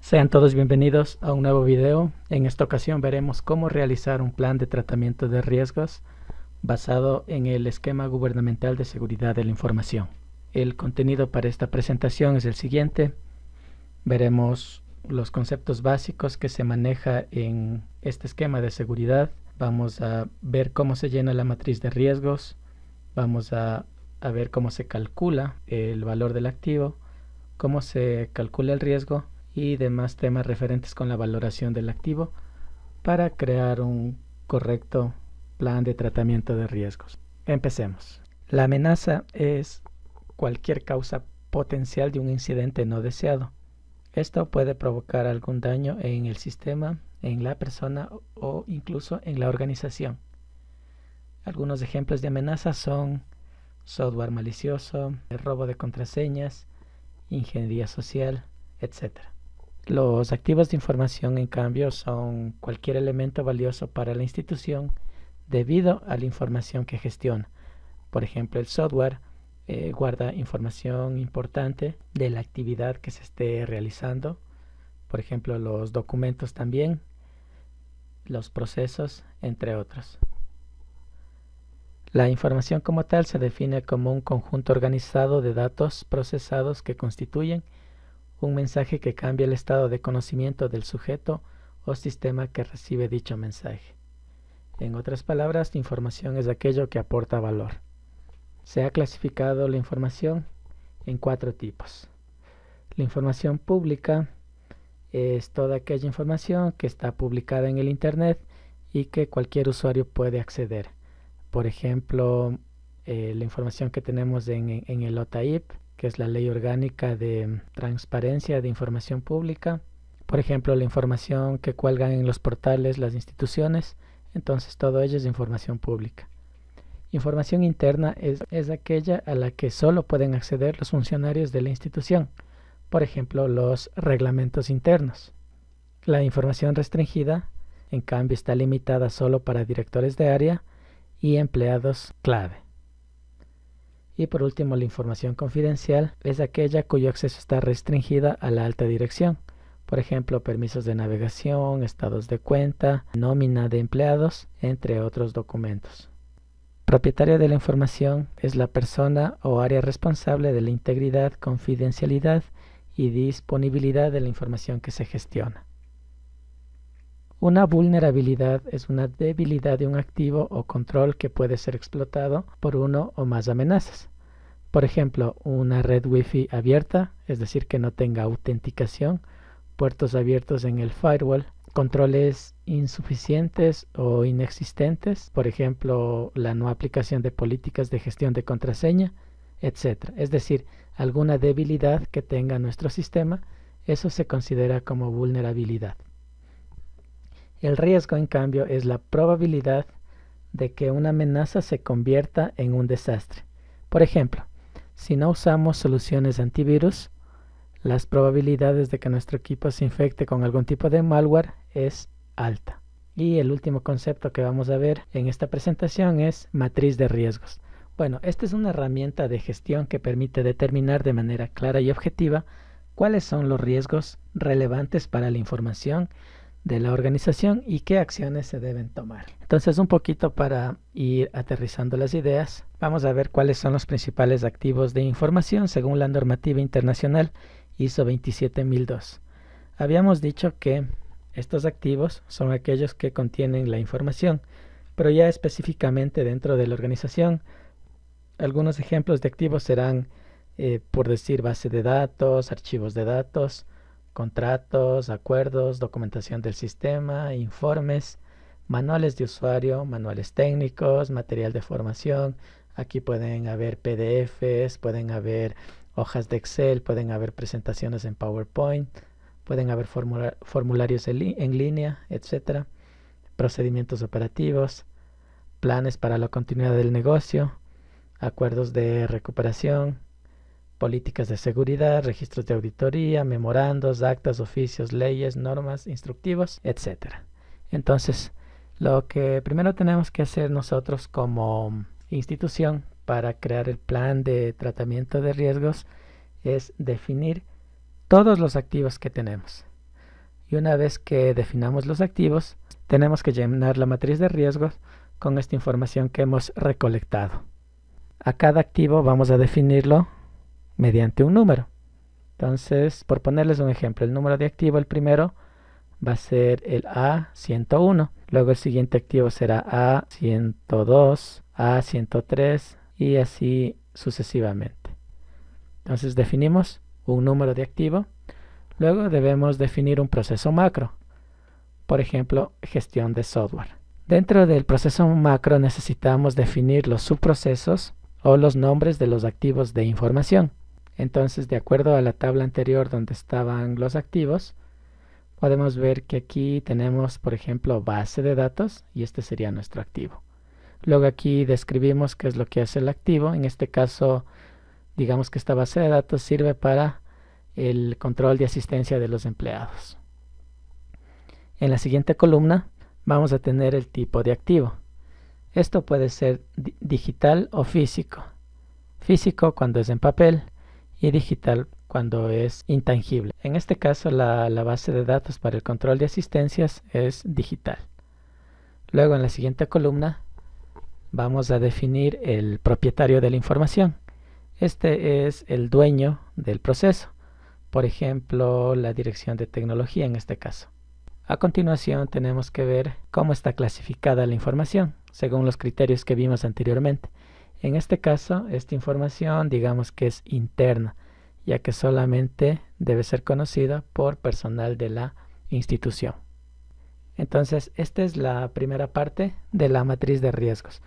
Sean todos bienvenidos a un nuevo video. En esta ocasión veremos cómo realizar un plan de tratamiento de riesgos basado en el esquema gubernamental de seguridad de la información. El contenido para esta presentación es el siguiente. Veremos los conceptos básicos que se maneja en este esquema de seguridad. Vamos a ver cómo se llena la matriz de riesgos. Vamos a ver cómo se calcula el valor del activo, cómo se calcula el riesgo y demás temas referentes con la valoración del activo para crear un correcto plan de tratamiento de riesgos. Empecemos. La amenaza es cualquier causa potencial de un incidente no deseado. Esto puede provocar algún daño en el sistema, en la persona o incluso en la organización. Algunos ejemplos de amenazas son software malicioso, el robo de contraseñas, ingeniería social, etc. Los activos de información, en cambio, son cualquier elemento valioso para la institución debido a la información que gestiona. Por ejemplo, el software guarda información importante de la actividad que se esté realizando. Por ejemplo, los documentos también, los procesos, entre otros. La información como tal se define como un conjunto organizado de datos procesados que constituyen un mensaje que cambia el estado de conocimiento del sujeto o sistema que recibe dicho mensaje. En otras palabras, la información es aquello que aporta valor. Se ha clasificado la información en 4 tipos. La información pública es toda aquella información que está publicada en el Internet y que cualquier usuario puede acceder. Por ejemplo, la información que tenemos en el OTAIP, que es la Ley Orgánica de Transparencia de Información Pública. Por ejemplo, la información que cuelgan en los portales las instituciones. Entonces, todo ello es información pública. Información interna es aquella a la que solo pueden acceder los funcionarios de la institución. Por ejemplo, los reglamentos internos. La información restringida, en cambio, está limitada solo para directores de área y empleados clave. Y por último, la información confidencial es aquella cuyo acceso está restringida a la alta dirección. Por ejemplo, permisos de navegación, estados de cuenta, nómina de empleados, entre otros documentos. Propietario de la información es la persona o área responsable de la integridad, confidencialidad y disponibilidad de la información que se gestiona. Una vulnerabilidad es una debilidad de un activo o control que puede ser explotado por uno o más amenazas. Por ejemplo, una red Wi-Fi abierta, es decir, que no tenga autenticación, puertos abiertos en el firewall, controles insuficientes o inexistentes, por ejemplo, la no aplicación de políticas de gestión de contraseña, etc. Es decir, alguna debilidad que tenga nuestro sistema, eso se considera como vulnerabilidad. El riesgo, en cambio, es la probabilidad de que una amenaza se convierta en un desastre. Por ejemplo, si no usamos soluciones antivirus, las probabilidades de que nuestro equipo se infecte con algún tipo de malware es alta. Y el último concepto que vamos a ver en esta presentación es matriz de riesgos. Bueno, esta es una herramienta de gestión que permite determinar de manera clara y objetiva cuáles son los riesgos relevantes para la información de la organización y qué acciones se deben tomar. Entonces, un poquito para ir aterrizando las ideas, vamos a ver cuáles son los principales activos de información según la normativa internacional ISO 27002. Habíamos dicho que estos activos son aquellos que contienen la información, pero ya específicamente dentro de la organización, algunos ejemplos de activos serán, por decir, base de datos, archivos de datos, contratos, acuerdos, documentación del sistema, informes, manuales de usuario, manuales técnicos, material de formación. Aquí pueden haber PDFs, pueden haber hojas de Excel, pueden haber presentaciones en PowerPoint, pueden haber formularios en línea, etc. Procedimientos operativos, planes para la continuidad del negocio, acuerdos de recuperación, políticas de seguridad, registros de auditoría, memorandos, actas, oficios, leyes, normas, instructivos, etc. Entonces, lo que primero tenemos que hacer nosotros como institución para crear el plan de tratamiento de riesgos es definir todos los activos que tenemos. Y una vez que definamos los activos, tenemos que llenar la matriz de riesgos con esta información que hemos recolectado. A cada activo vamos a definirlo mediante un número. Entonces, por ponerles un ejemplo, el número de activo, el primero, va a ser el A101. Luego el siguiente activo será A102, A103 y así sucesivamente. Entonces definimos un número de activo. Luego debemos definir un proceso macro. Por ejemplo, gestión de software. Dentro del proceso macro necesitamos definir los subprocesos o los nombres de los activos de información. Entonces, de acuerdo a la tabla anterior donde estaban los activos, podemos ver que aquí tenemos, por ejemplo, base de datos y este sería nuestro activo. Luego aquí describimos qué es lo que hace el activo. En este caso, digamos que esta base de datos sirve para el control de asistencia de los empleados. En la siguiente columna vamos a tener el tipo de activo. Esto puede ser digital o físico. Físico cuando es en papel y digital cuando es intangible. En este caso la base de datos para el control de asistencias es digital. Luego en la siguiente columna vamos a definir el propietario de la información. Este es el dueño del proceso. Por ejemplo, la dirección de tecnología en este caso. A continuación tenemos que ver cómo está clasificada la información según los criterios que vimos anteriormente. En este caso, esta información digamos que es interna, ya que solamente debe ser conocida por personal de la institución. Entonces, esta es la primera parte de la matriz de riesgos.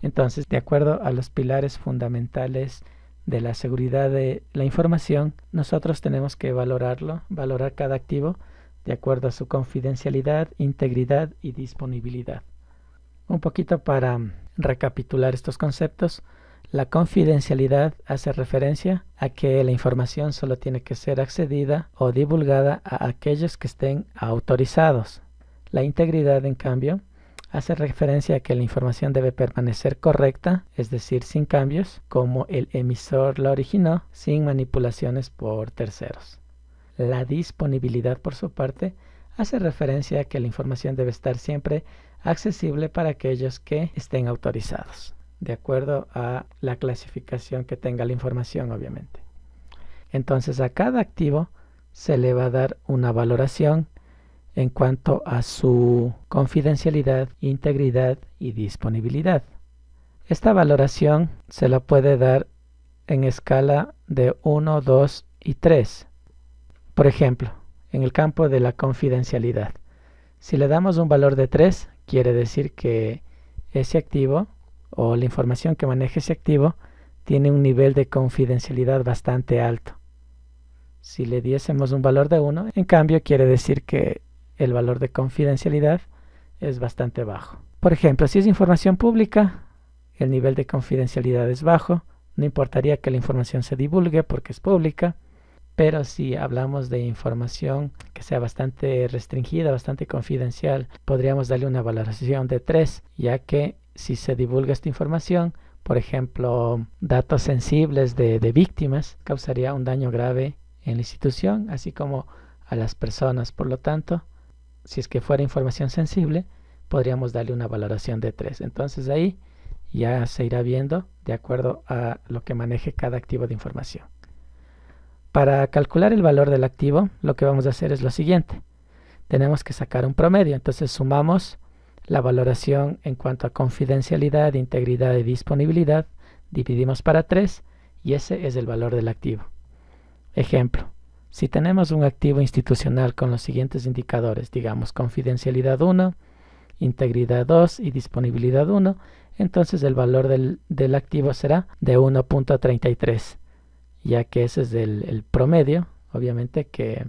Entonces, de acuerdo a los pilares fundamentales de la seguridad de la información, nosotros tenemos que valorar cada activo de acuerdo a su confidencialidad, integridad y disponibilidad. Un poquito para recapitular estos conceptos, la confidencialidad hace referencia a que la información solo tiene que ser accedida o divulgada a aquellos que estén autorizados. La integridad, en cambio, hace referencia a que la información debe permanecer correcta, es decir, sin cambios, como el emisor la originó, sin manipulaciones por terceros. La disponibilidad, por su parte, hace referencia a que la información debe estar siempre accesible para aquellos que estén autorizados, de acuerdo a la clasificación que tenga la información, obviamente. Entonces, a cada activo se le va a dar una valoración en cuanto a su confidencialidad, integridad y disponibilidad. Esta valoración se la puede dar en escala de 1, 2 y 3. Por ejemplo, en el campo de la confidencialidad, si le damos un valor de 3, quiere decir que ese activo o la información que maneja ese activo tiene un nivel de confidencialidad bastante alto. Si le diésemos un valor de 1, en cambio quiere decir que el valor de confidencialidad es bastante bajo. Por ejemplo, si es información pública, el nivel de confidencialidad es bajo, no importaría que la información se divulgue porque es pública, pero si hablamos de información que sea bastante restringida, bastante confidencial, podríamos darle una valoración de 3, ya que si se divulga esta información, por ejemplo, datos sensibles de víctimas, causaría un daño grave en la institución, así como a las personas. Por lo tanto, si es que fuera información sensible, podríamos darle una valoración de 3. Entonces ahí ya se irá viendo de acuerdo a lo que maneje cada activo de información. Para calcular el valor del activo, lo que vamos a hacer es lo siguiente. Tenemos que sacar un promedio, entonces sumamos la valoración en cuanto a confidencialidad, integridad y disponibilidad, dividimos para 3 y ese es el valor del activo. Ejemplo, si tenemos un activo institucional con los siguientes indicadores, digamos confidencialidad 1, integridad 2 y disponibilidad 1, entonces el valor del activo será de 1.33, ya que ese es el promedio, obviamente, que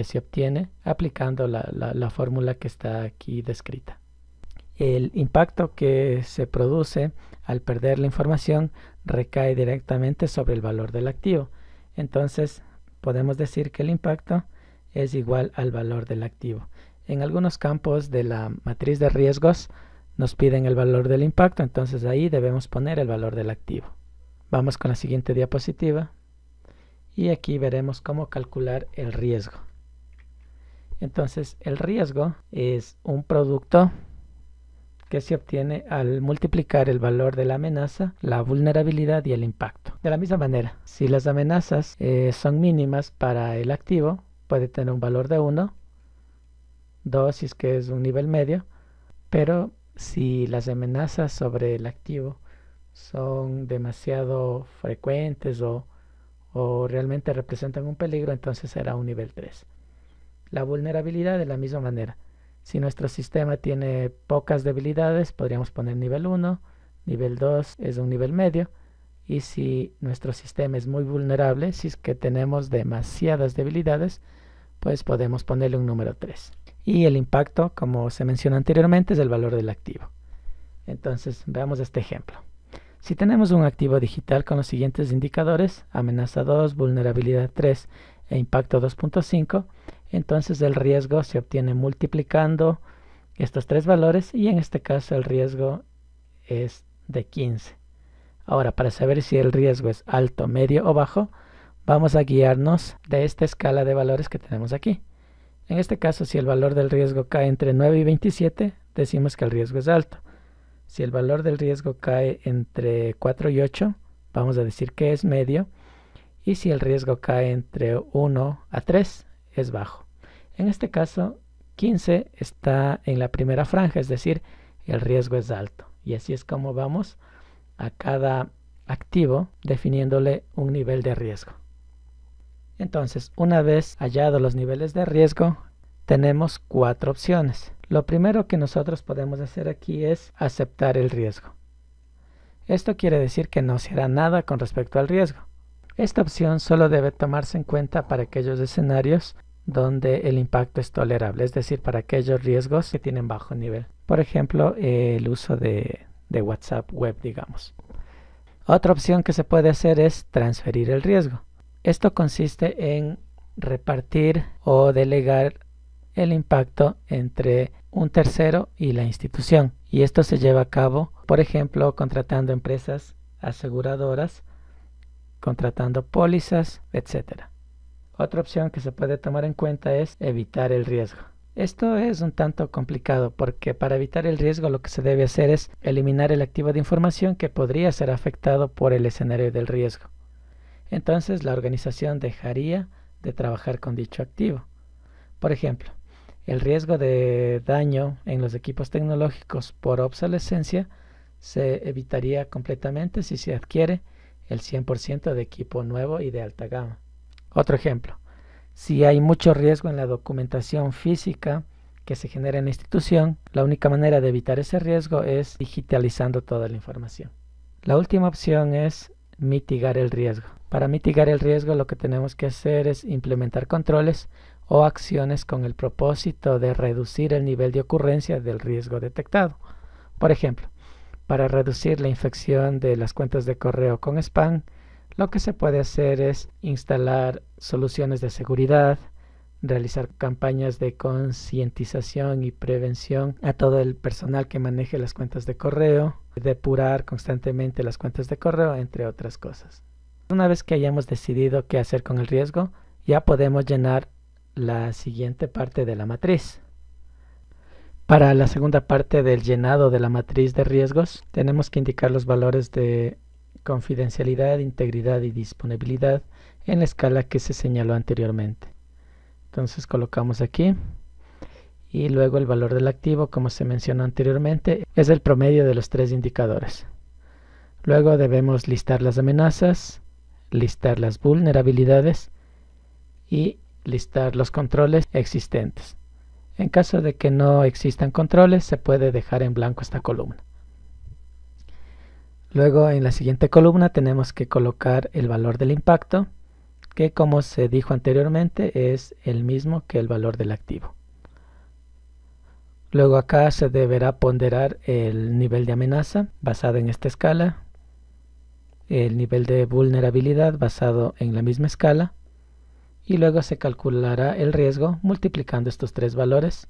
se obtiene aplicando la fórmula que está aquí descrita. El impacto que se produce al perder la información recae directamente sobre el valor del activo. Entonces, podemos decir que el impacto es igual al valor del activo. En algunos campos de la matriz de riesgos nos piden el valor del impacto, entonces ahí debemos poner el valor del activo. Vamos con la siguiente diapositiva y aquí veremos cómo calcular el riesgo. Entonces el riesgo es un producto que se obtiene al multiplicar el valor de la amenaza, la vulnerabilidad y el impacto. De la misma manera, si las amenazas son mínimas para el activo, puede tener un valor de 1, 2 si es que es un nivel medio, pero si las amenazas sobre el activo son demasiado frecuentes o realmente representan un peligro, entonces será un nivel 3. La vulnerabilidad de la misma manera. Si nuestro sistema tiene pocas debilidades, podríamos poner nivel 1, nivel 2 es un nivel medio, y si nuestro sistema es muy vulnerable, si es que tenemos demasiadas debilidades, pues podemos ponerle un número 3. Y el impacto, como se mencionó anteriormente, es el valor del activo. Entonces, veamos este ejemplo. Si tenemos un activo digital con los siguientes indicadores, amenaza 2, vulnerabilidad 3 e impacto 2.5, entonces el riesgo se obtiene multiplicando estos tres valores y en este caso el riesgo es de 15. Ahora, para saber si el riesgo es alto, medio o bajo, vamos a guiarnos de esta escala de valores que tenemos aquí. En este caso, si el valor del riesgo cae entre 9 y 27, decimos que el riesgo es alto. Si el valor del riesgo cae entre 4 y 8, vamos a decir que es medio. Y si el riesgo cae entre 1 a 3, es bajo. En este caso, 15 está en la primera franja, es decir, el riesgo es alto. Y así es como vamos a cada activo definiéndole un nivel de riesgo. Entonces, una vez hallados los niveles de riesgo, tenemos 4 opciones. Lo primero que nosotros podemos hacer aquí es aceptar el riesgo. Esto quiere decir que no se hará nada con respecto al riesgo. Esta opción solo debe tomarse en cuenta para aquellos escenarios donde el impacto es tolerable, es decir, para aquellos riesgos que tienen bajo nivel. Por ejemplo, el uso de WhatsApp web, digamos. Otra opción que se puede hacer es transferir el riesgo. Esto consiste en repartir o delegar el impacto entre un tercero y la institución. Y esto se lleva a cabo, por ejemplo, contratando empresas aseguradoras, contratando pólizas, etc. Otra opción que se puede tomar en cuenta es evitar el riesgo. Esto es un tanto complicado porque para evitar el riesgo lo que se debe hacer es eliminar el activo de información que podría ser afectado por el escenario del riesgo. Entonces la organización dejaría de trabajar con dicho activo. Por ejemplo, el riesgo de daño en los equipos tecnológicos por obsolescencia se evitaría completamente si se adquiere el 100% de equipo nuevo y de alta gama. Otro ejemplo, si hay mucho riesgo en la documentación física que se genera en la institución, la única manera de evitar ese riesgo es digitalizando toda la información. La última opción es mitigar el riesgo. Para mitigar el riesgo lo que tenemos que hacer es implementar controles o acciones con el propósito de reducir el nivel de ocurrencia del riesgo detectado. Por ejemplo, para reducir la infección de las cuentas de correo con spam, lo que se puede hacer es instalar soluciones de seguridad, realizar campañas de concientización y prevención a todo el personal que maneje las cuentas de correo, depurar constantemente las cuentas de correo, entre otras cosas. Una vez que hayamos decidido qué hacer con el riesgo, ya podemos llenar la siguiente parte de la matriz. Para la segunda parte del llenado de la matriz de riesgos, tenemos que indicar los valores de confidencialidad, integridad y disponibilidad en la escala que se señaló anteriormente. Entonces colocamos aquí y luego el valor del activo, como se mencionó anteriormente, es el promedio de los tres indicadores. Luego debemos listar las amenazas, listar las vulnerabilidades y listar los controles existentes. En caso de que no existan controles, se puede dejar en blanco esta columna. Luego en la siguiente columna tenemos que colocar el valor del impacto, que como se dijo anteriormente es el mismo que el valor del activo. Luego acá se deberá ponderar el nivel de amenaza basado en esta escala, el nivel de vulnerabilidad basado en la misma escala, y luego se calculará el riesgo multiplicando estos tres valores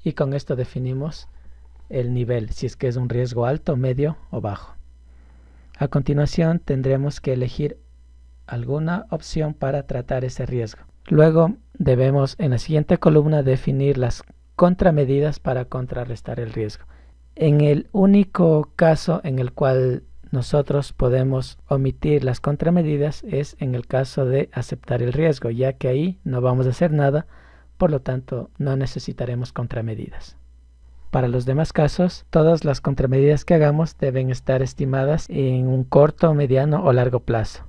y con esto definimos el nivel, si es que es un riesgo alto, medio o bajo. A continuación tendremos que elegir alguna opción para tratar ese riesgo. Luego debemos en la siguiente columna definir las contramedidas para contrarrestar el riesgo. En el único caso en el cual nosotros podemos omitir las contramedidas es en el caso de aceptar el riesgo, ya que ahí no vamos a hacer nada, por lo tanto no necesitaremos contramedidas. Para los demás casos, todas las contramedidas que hagamos deben estar estimadas en un corto, mediano o largo plazo.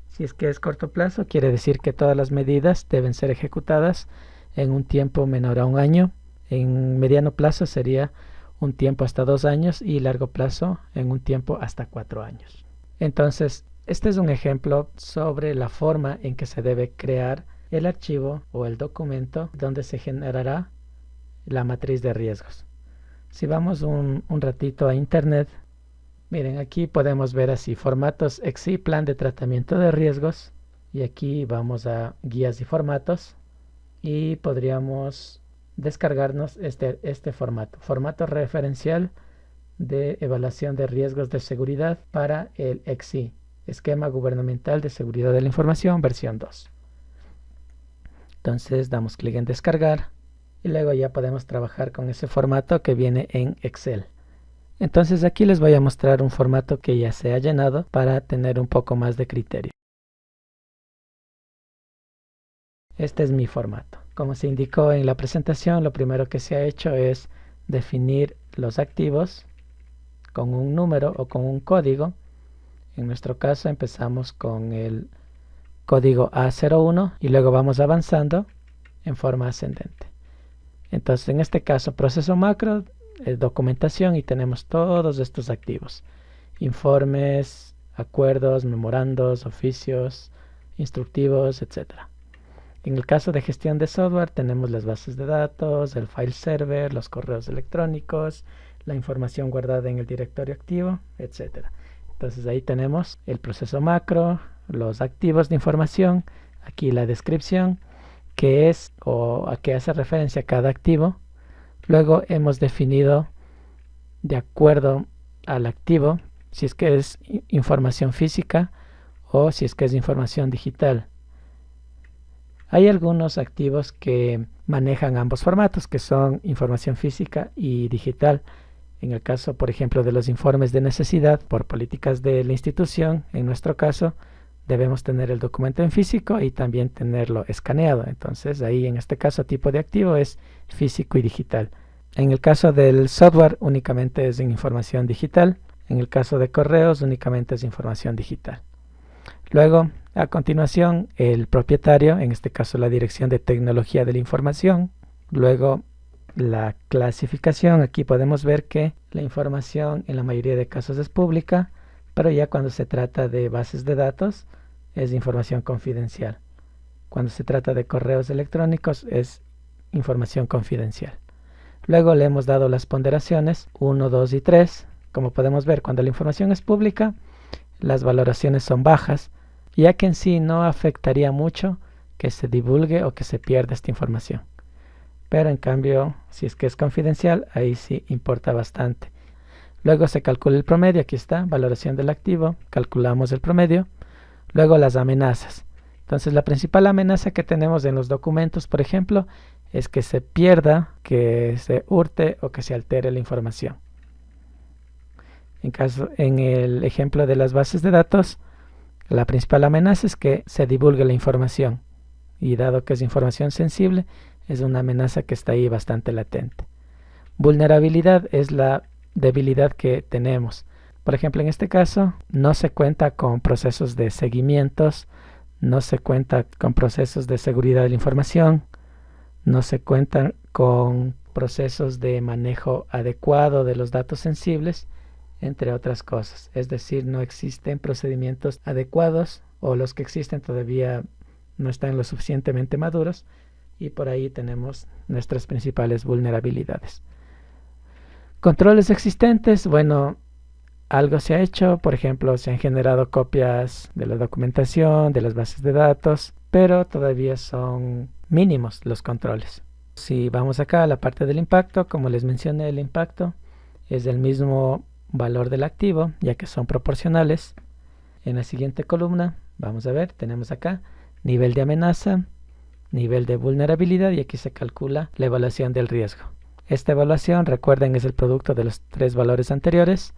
Si es que es corto plazo, quiere decir que todas las medidas deben ser ejecutadas en un tiempo menor a un año. En mediano plazo sería un tiempo hasta 2 años y largo plazo en un tiempo hasta 4 años. Entonces, este es un ejemplo sobre la forma en que se debe crear el archivo o el documento donde se generará la matriz de riesgos. Si vamos un ratito a internet, miren, aquí podemos ver así formatos EXI, plan de tratamiento de riesgos, y aquí vamos a guías y formatos y podríamos descargarnos este formato referencial de evaluación de riesgos de seguridad para el EXI, Esquema Gubernamental de Seguridad de la Información, versión 2. Entonces damos clic en descargar y luego ya podemos trabajar con ese formato que viene en Excel. Entonces aquí les voy a mostrar un formato que ya se ha llenado para tener un poco más de criterio. Este es mi formato. Como se indicó en la presentación, lo primero que se ha hecho es definir los activos con un número o con un código. En nuestro caso empezamos con el código A01 y luego vamos avanzando en forma ascendente. Entonces en este caso proceso macro, documentación, y tenemos todos estos activos: informes, acuerdos, memorandos, oficios, instructivos, etc. En el caso de gestión de software tenemos las bases de datos, el file server, los correos electrónicos, la información guardada en el directorio activo, etc. Entonces ahí tenemos el proceso macro, los activos de información, aquí la descripción, qué es o a qué hace referencia cada activo. Luego hemos definido, de acuerdo al activo, si es que es información física o si es que es información digital. Hay algunos activos que manejan ambos formatos, que son información física y digital. En el caso, por ejemplo, de los informes de necesidad por políticas de la institución, en nuestro caso, debemos tener el documento en físico y también tenerlo escaneado. Entonces, ahí en este caso, tipo de activo es físico y digital. En el caso del software, únicamente es en información digital. En el caso de correos, únicamente es información digital. Luego, a continuación, el propietario, en este caso la Dirección de Tecnología de la Información. Luego, la clasificación. Aquí podemos ver que la información en la mayoría de casos es pública, pero ya cuando se trata de bases de datos es información confidencial. Cuando se trata de correos electrónicos es información confidencial. Luego le hemos dado las ponderaciones 1, 2 y 3. Como podemos ver, cuando la información es pública, las valoraciones son bajas, ya que en sí no afectaría mucho que se divulgue o que se pierda esta información. Pero en cambio, si es que es confidencial, ahí sí importa bastante. Luego se calcula el promedio, aquí está, valoración del activo, calculamos el promedio. Luego las amenazas. Entonces la principal amenaza que tenemos en los documentos, por ejemplo, es que se pierda, que se hurte o que se altere la información. En el ejemplo de las bases de datos, la principal amenaza es que se divulgue la información. Y dado que es información sensible, es una amenaza que está ahí bastante latente. Vulnerabilidad es la debilidad que tenemos. Por ejemplo, en este caso, no se cuenta con procesos de seguimientos, no se cuenta con procesos de seguridad de la información, no se cuenta con procesos de manejo adecuado de los datos sensibles, entre otras cosas. Es decir, no existen procedimientos adecuados, o los que existen todavía no están lo suficientemente maduros, y por ahí tenemos nuestras principales vulnerabilidades. Controles existentes, bueno, algo se ha hecho, por ejemplo, se han generado copias de la documentación, de las bases de datos, pero todavía son mínimos los controles. Si vamos acá a la parte del impacto, como les mencioné, el impacto es el mismo valor del activo, ya que son proporcionales. En la siguiente columna, vamos a ver, tenemos acá nivel de amenaza, nivel de vulnerabilidad y aquí se calcula la evaluación del riesgo. Esta evaluación, recuerden, es el producto de los 3 valores anteriores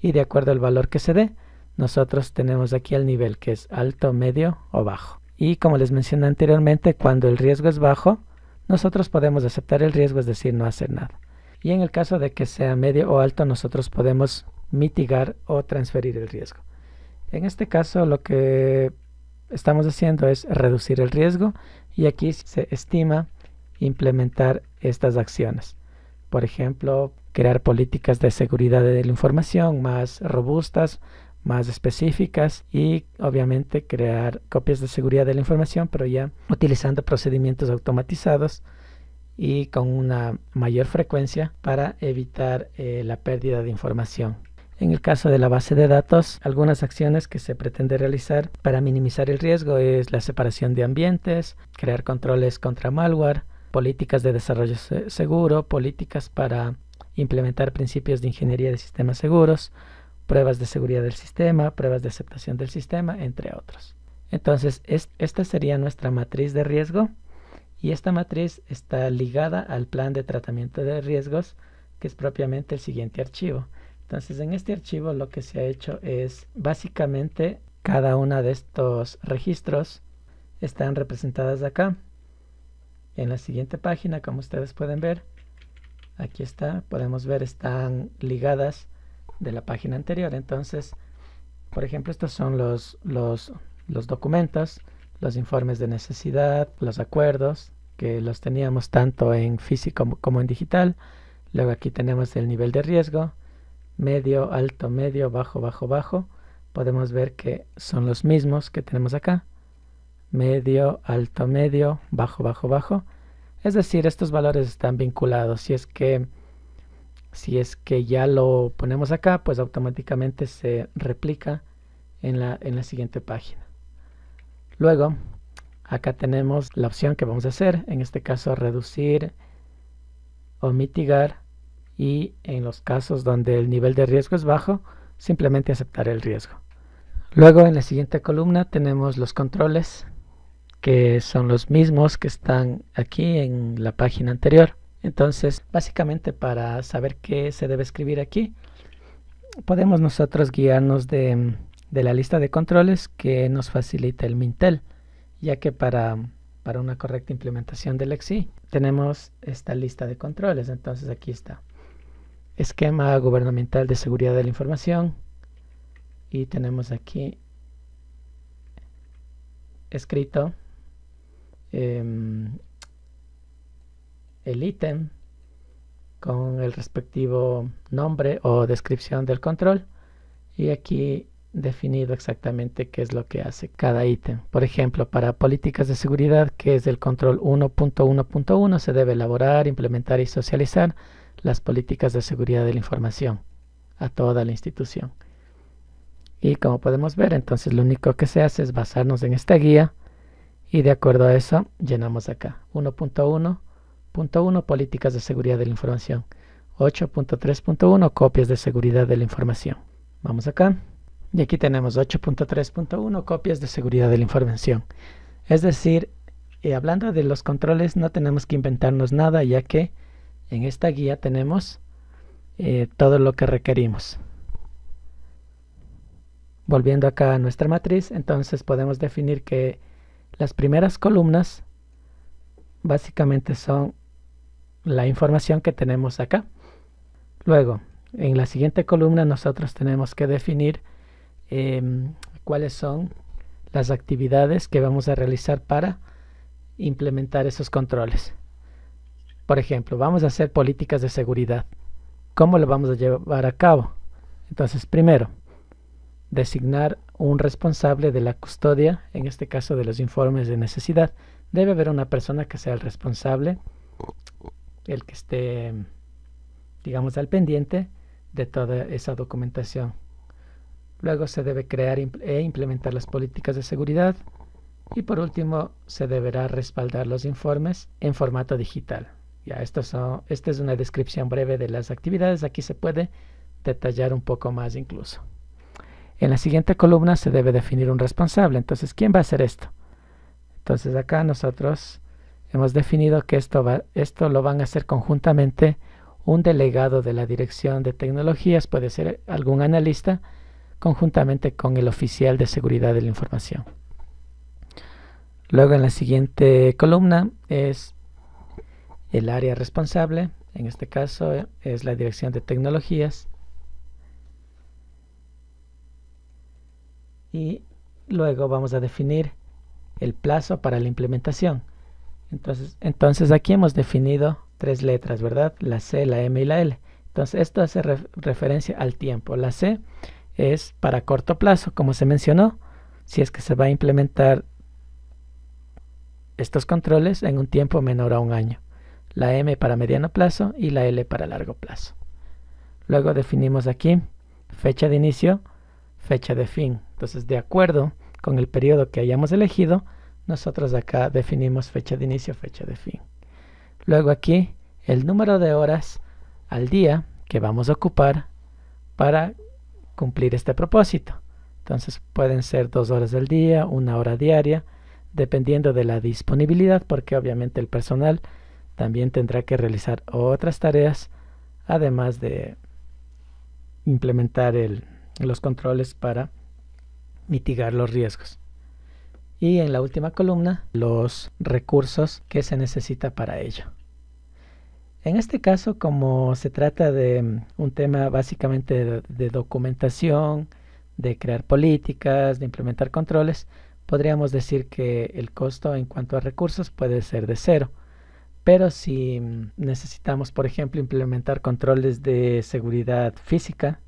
y de acuerdo al valor que se dé, nosotros tenemos aquí el nivel que es alto, medio o bajo. Y como les mencioné anteriormente, cuando el riesgo es bajo, nosotros podemos aceptar el riesgo, es decir, no hacer nada. Y en el caso de que sea medio o alto, nosotros podemos mitigar o transferir el riesgo. En este caso, lo que estamos haciendo es reducir el riesgo y aquí se estima implementar estas acciones. Por ejemplo, crear políticas de seguridad de la información más robustas, más específicas y obviamente crear copias de seguridad de la información, pero ya utilizando procedimientos automatizados y con una mayor frecuencia para evitar la pérdida de información. En el caso de la base de datos, algunas acciones que se pretende realizar para minimizar el riesgo es la separación de ambientes, crear controles contra malware, políticas de desarrollo seguro, políticas para implementar principios de ingeniería de sistemas seguros, pruebas de seguridad del sistema, pruebas de aceptación del sistema, entre otros. Entonces, esta sería nuestra matriz de riesgo y esta matriz está ligada al plan de tratamiento de riesgos, que es propiamente el siguiente archivo. Entonces, en este archivo lo que se ha hecho es básicamente cada una de estos registros están representadas acá. En la siguiente página, como ustedes pueden ver, aquí está, podemos ver, están ligadas de la página anterior. Entonces, por ejemplo, estos son los documentos, los informes de necesidad, los acuerdos, que los teníamos tanto en físico como en digital. Luego aquí tenemos el nivel de riesgo, medio, alto, medio, bajo, bajo, bajo. Podemos ver que son los mismos que tenemos acá. Medio, alto, medio, bajo, bajo, bajo. Es decir, estos valores están vinculados. Si es que ya lo ponemos acá, pues automáticamente se replica en la siguiente página. Luego, acá tenemos la opción que vamos a hacer. En este caso, reducir o mitigar. Y en los casos donde el nivel de riesgo es bajo, simplemente aceptar el riesgo. Luego, en la siguiente columna tenemos los controles, que son los mismos que están aquí en la página anterior. Entonces, básicamente para saber qué se debe escribir aquí, podemos nosotros guiarnos de la lista de controles que nos facilita el Mintel, ya que para una correcta implementación del XI tenemos esta lista de controles. Entonces aquí está. Esquema gubernamental de seguridad de la información y tenemos aquí escrito el ítem con el respectivo nombre o descripción del control y aquí definido exactamente qué es lo que hace cada ítem. Por ejemplo, para políticas de seguridad, que es el control 1.1.1, se debe elaborar, implementar y socializar las políticas de seguridad de la información a toda la institución. Y como podemos ver, entonces lo único que se hace es basarnos en esta guía y de acuerdo a eso llenamos acá 1.1.1 políticas de seguridad de la información, 8.3.1 copias de seguridad de la información. Vamos acá y aquí tenemos 8.3.1 copias de seguridad de la información. Es decir, hablando de los controles, no tenemos que inventarnos nada, ya que en esta guía tenemos todo lo que requerimos. Volviendo acá a nuestra matriz, entonces podemos definir que las primeras columnas básicamente son la información que tenemos acá. Luego, en la siguiente columna nosotros tenemos que definir cuáles son las actividades que vamos a realizar para implementar esos controles. Por ejemplo, vamos a hacer políticas de seguridad. ¿Cómo lo vamos a llevar a cabo? Entonces, primero, designar un responsable de la custodia, en este caso de los informes de necesidad. Debe haber una persona que sea el responsable, el que esté, digamos, al pendiente de toda esa documentación. Luego se debe crear e implementar las políticas de seguridad. Y por último, se deberá respaldar los informes en formato digital. Ya, esta es una descripción breve de las actividades. Aquí se puede detallar un poco más incluso. En la siguiente columna se debe definir un responsable. Entonces, ¿quién va a hacer esto? Entonces acá nosotros hemos definido que esto lo van a hacer conjuntamente un delegado de la Dirección de Tecnologías, puede ser algún analista, conjuntamente con el oficial de seguridad de la información. Luego en la siguiente columna es el área responsable, en este caso es la Dirección de Tecnologías. Y luego vamos a definir el plazo para la implementación. Entonces aquí hemos definido 3 letras, ¿verdad? La C, la M y la L. Entonces esto hace referencia al tiempo. La C es para corto plazo, como se mencionó, si es que se va a implementar estos controles en un tiempo menor a un año. La M para mediano plazo y la L para largo plazo. Luego definimos aquí fecha de inicio, fecha de fin. Entonces, de acuerdo con el periodo que hayamos elegido, nosotros acá definimos fecha de inicio, fecha de fin. Luego aquí el número de horas al día que vamos a ocupar para cumplir este propósito. Entonces pueden ser 2 horas del día, 1 hora diaria, dependiendo de la disponibilidad, porque obviamente el personal también tendrá que realizar otras tareas, además de implementar los controles para mitigar los riesgos. Y en la última columna, los recursos que se necesita para ello. En este caso, como se trata de un tema básicamente de documentación, de crear políticas, de implementar controles, podríamos decir que el costo en cuanto a recursos puede ser de 0. Pero si necesitamos, por ejemplo, implementar controles de seguridad física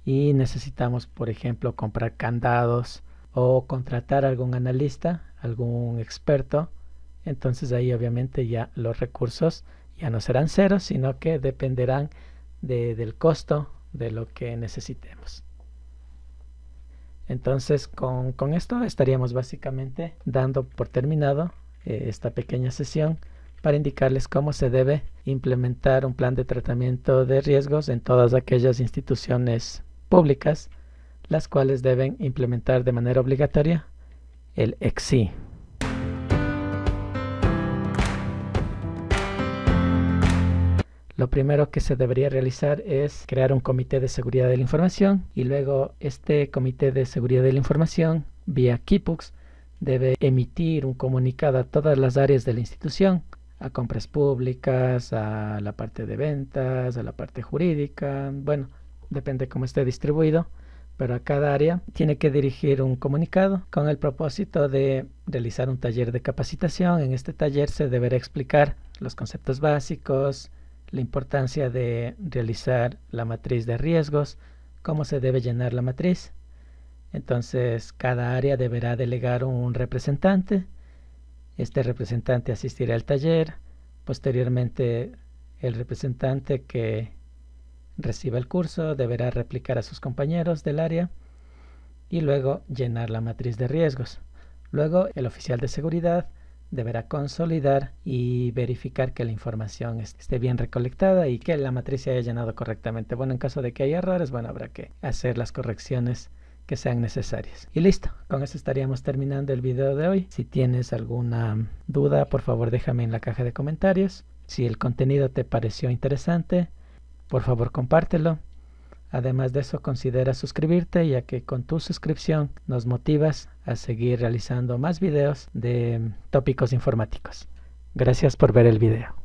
y necesitamos, por ejemplo, comprar candados o contratar a algún analista, algún experto, entonces ahí obviamente ya los recursos ya no serán 0, sino que dependerán del costo de lo que necesitemos. Entonces con esto estaríamos básicamente dando por terminado esta pequeña sesión para indicarles cómo se debe implementar un plan de tratamiento de riesgos en todas aquellas instituciones públicas, las cuales deben implementar de manera obligatoria el EXI. Lo primero que se debería realizar es crear un comité de seguridad de la información y luego este comité de seguridad de la información vía KeePux debe emitir un comunicado a todas las áreas de la institución, a compras públicas, a la parte de ventas, a la parte jurídica, bueno, depende cómo esté distribuido, pero a cada área tiene que dirigir un comunicado con el propósito de realizar un taller de capacitación. En este taller se deberá explicar los conceptos básicos, la importancia de realizar la matriz de riesgos, cómo se debe llenar la matriz. Entonces, cada área deberá delegar un representante. Este representante asistirá al taller. Posteriormente, el representante que reciba el curso deberá replicar a sus compañeros del área y luego llenar la matriz de riesgos. Luego, el oficial de seguridad deberá consolidar y verificar que la información esté bien recolectada y que la matriz se haya llenado correctamente. Bueno, en caso de que haya errores, bueno, habrá que hacer las correcciones que sean necesarias. Y listo, con eso estaríamos terminando el video de hoy. Si tienes alguna duda, por favor déjame en la caja de comentarios. Si el contenido te pareció interesante, por favor compártelo. Además de eso, considera suscribirte, ya que con tu suscripción nos motivas a seguir realizando más videos de tópicos informáticos. Gracias por ver el video.